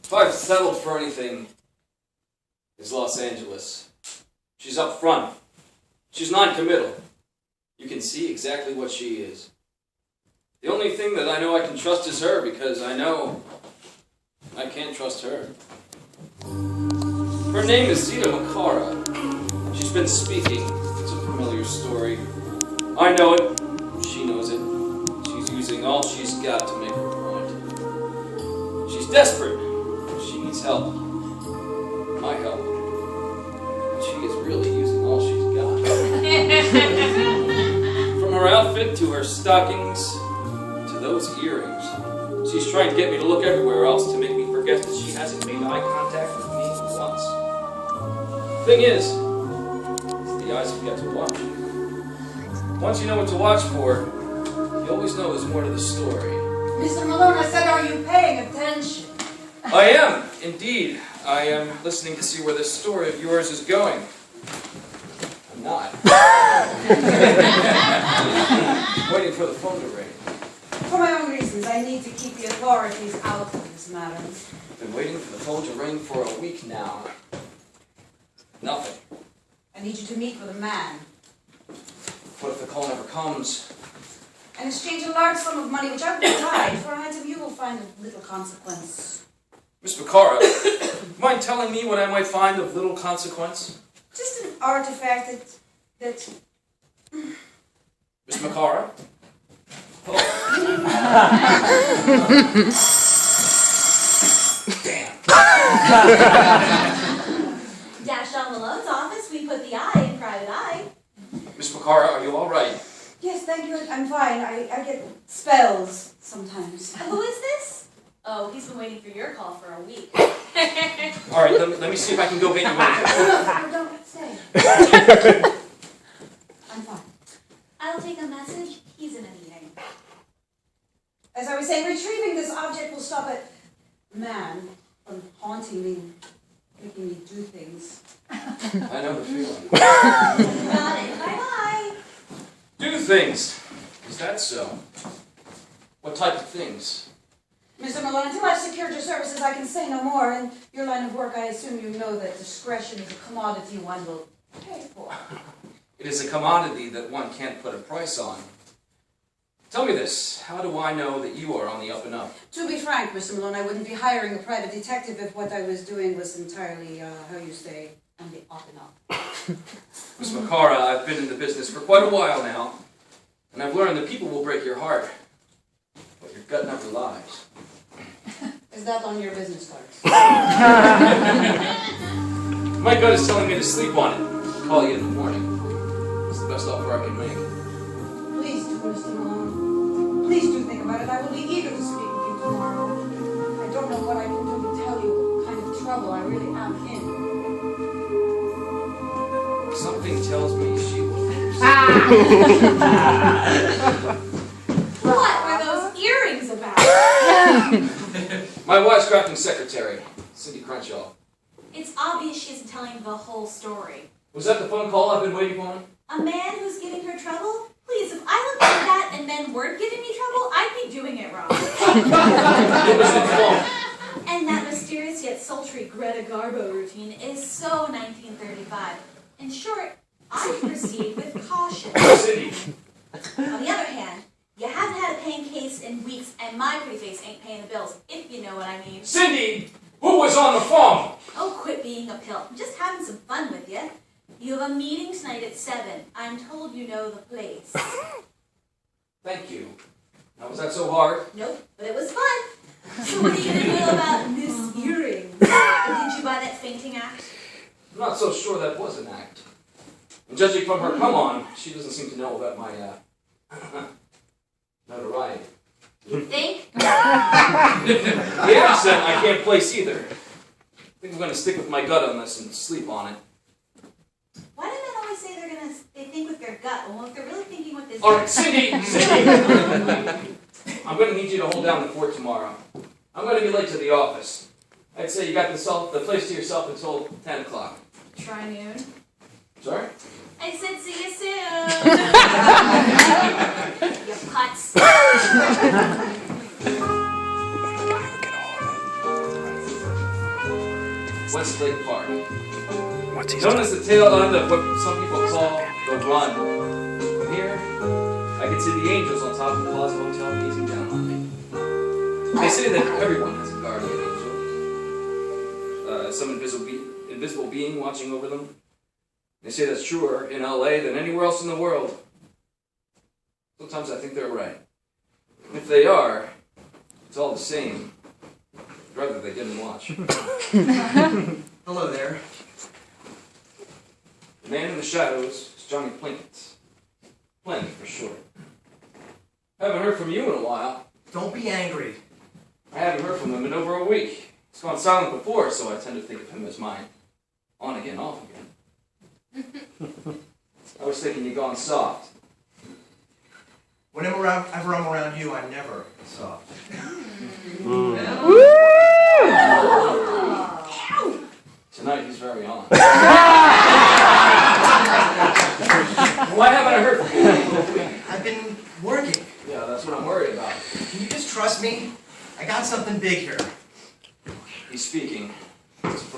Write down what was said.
If I've settled for anything, it's Los Angeles. She's up front. She's non-committal. You can see exactly what she is. The only thing that I know I can trust is her, because I know I can't trust her. Her name is Zita Makara. She's been speaking. It's a familiar story. I know it. She knows it. She's using all she's got to make her point. She's desperate. She needs help. My help. And she is really using all she's got. From her outfit to her stockings to those earrings. She's trying to get me to look everywhere else to make me forget that she hasn't made eye contact with me once. Thing is, it's the eyes you've got to watch. Once you know what to watch for, you always know there's more to the story. Mr. Malone, I said, are you paying attention? I am, indeed. I am listening to see where this story of yours is going. I'm not. Waiting for the phone to ring. For my own reasons, I need to keep the authorities out of this matter. I've been waiting for the phone to ring for a week now. Nothing. I need you to meet with a man What if the call never comes? and exchange a large sum of money, which I will provide for an item you will find of little consequence. Miss Makara, mind telling me what I might find of little consequence? Just an artifact that Miss Makara? Oh. Damn. Dash on Malone's office, we put the eye in private eye. Miss Makara, are you all right? Yes, thank you, I'm fine. I get spells sometimes. Who is this? Oh, he's been waiting for your call for a week. All right, let me see if I can go get you one. No, don't say. I'm fine. I'll take a message. He's in a meeting. As I was saying, retrieving this object will stop a man from haunting me, making me do things. I know the feeling. Got it. Bye-bye. Do things. Is that so? What type of things? Mr. Malone, until I've secured your services, I can say no more. In your line of work, I assume you know that discretion is a commodity one will pay for. It is a commodity that one can't put a price on. Tell me this, how do I know that you are on the up and up? To be frank, Mr. Malone, I wouldn't be hiring a private detective if what I was doing was entirely, how you say, on the up and up. Miss Makara, I've been in the business for quite a while now, and I've learned that people will break your heart, but your gut never lies. Is that on your business cards? My gut is telling me to sleep on it. I'll call you in the morning. It's the best offer I can make. Please do, Mr. Malone. Please do think about it. I will be eager to speak with you tomorrow. I don't know what I can do to tell you what kind of trouble I really am in. Something tells me she will. What were those earrings about? My wisecracking secretary, Cindy Crenshaw. It's obvious she isn't telling you the whole story. Was that the phone call I've been waiting on? A man who's giving her trouble? Please, if I looked like that and men weren't giving me trouble, I'd be doing it wrong. It was the phone. And that mysterious yet sultry Greta Garbo routine is so 1935. In short, I proceed with caution. Cindy. On the other hand, you haven't had a paying case in weeks, and my pretty face ain't paying the bills, if you know what I mean. Cindy! Who was on the phone? Oh, quit being a pill. I'm just having some fun with you. You have a meeting tonight at 7. I'm told you know the place. Thank you. Now, was that so hard? Nope, but it was fun. So what are you going to do about Miss Earrings? Didn't you buy that fainting act? I'm not so sure that was an act. And judging from her come-on, she doesn't seem to know about my, notoriety. You think? The accent I can't place either. I think I'm going to stick with my gut on this and sleep on it. Why do men always say they think with their gut? Well, if they're really thinking with this... All right, Cindy! I'm going to need you to hold down the fort tomorrow. I'm going to be late to the office. I'd say you got the place to yourself until 10 o'clock. Try noon. Sorry? I said see you soon. You putz. Westlake Park. What's he Known as the tail end of what some people call the run. From here, I can see the angels on top of the Plaza Hotel gazing down on me. They say that everyone has a guardian angel. Some invisible being watching over them. They say that's truer in LA than anywhere else in the world. Sometimes I think they're right. If they are, it's all the same. I'd rather they didn't watch. Hello there. The man in the shadows is Johnny Plinkett. Plenty for short. Haven't heard from you in a while. Don't be angry. I haven't heard from him in over a week. He's gone silent before, so I tend to think of him as mine. On again, off again. I was thinking you'd gone soft. Whenever I'm around you, I'm never soft. Tonight he's very on. Why haven't I heard from you in over a week? I've been working. Yeah, that's what I'm worried about. Can you just trust me? I got something big here. He's speaking.